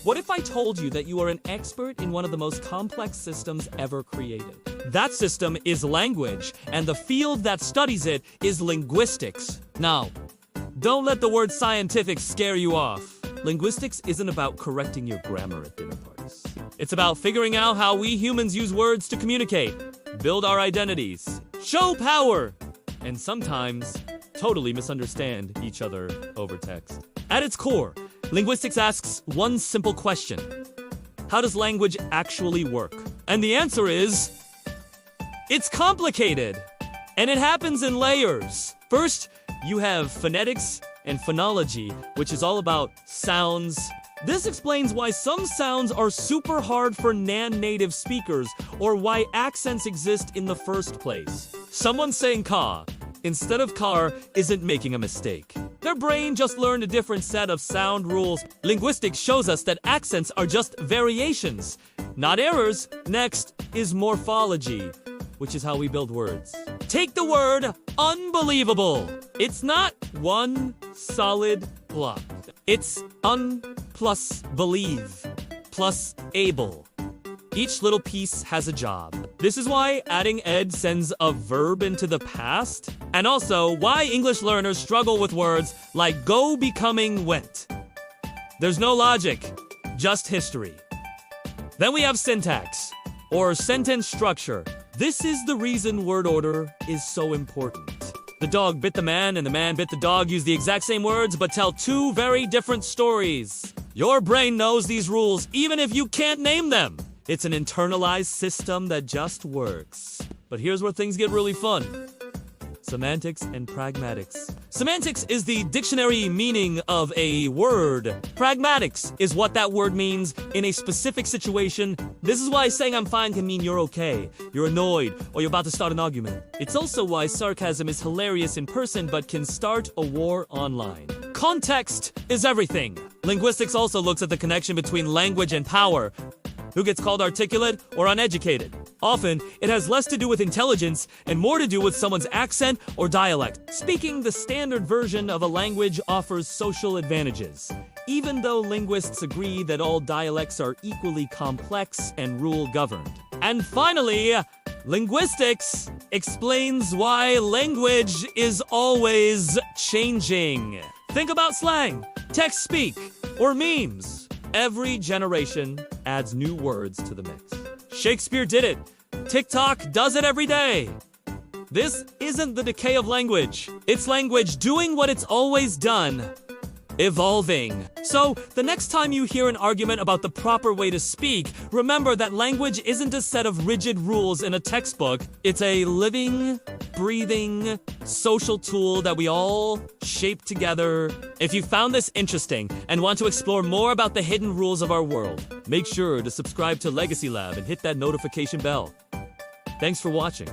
What if I told you that you are an expert in one of the most complex systems ever created? That system is language, and the field that studies it is linguistics. Now, don't let the word scientific scare you off. Linguistics isn't about correcting your grammar at dinner parties. It's about figuring out how we humans use words to communicate, build our identities, show power, and sometimes totally misunderstand each other over text. At its core, linguistics asks one simple question: how does language actually work? And the answer is, it's complicated. And it happens in layers. First, you have phonetics and phonology, which is all about sounds. This explains why some sounds are super hard for non-native speakers, or why accents exist in the first place. Someone saying ka instead of car isn't making a mistake. Their brain just learned a different set of sound rules. Linguistics shows us that accents are just variations, not errors. Next is morphology, which is how we build words. Take the word unbelievable. It's not one solid block. It's un plus believe plus able. Each little piece has a job. This is why adding ed sends a verb into the past, and also why English learners struggle with words like go becoming went. There's no logic, just history. Then we have syntax, or sentence structure. This is the reason word order is so important. The dog bit the man and the man bit the dog use the exact same words but tell two very different stories. Your brain knows these rules even if you can't name them. It's an internalized system that just works. But here's where things get really fun. Semantics and pragmatics. Semantics is the dictionary meaning of a word. Pragmatics is what that word means in a specific situation. This is why saying I'm fine can mean you're okay, you're annoyed, or you're about to start an argument. It's also why sarcasm is hilarious in person but can start a war online. Context is everything. Linguistics also looks at the connection between language and power. Who gets called articulate or uneducated? Often, it has less to do with intelligence and more to do with someone's accent or dialect. Speaking the standard version of a language offers social advantages, even though linguists agree that all dialects are equally complex and rule-governed. And finally, linguistics explains why language is always changing. Think about slang, text-speak, or memes. Every generation adds new words to the mix. Shakespeare did it. TikTok does it every day. This isn't the decay of language. It's language doing what it's always done. Evolving. So, the next time you hear an argument about the proper way to speak, remember that language isn't a set of rigid rules in a textbook. It's a living, breathing, social tool that we all shape together. If you found this interesting and want to explore more about the hidden rules of our world, make sure to subscribe to Legacy Lab and hit that notification bell. Thanks for watching.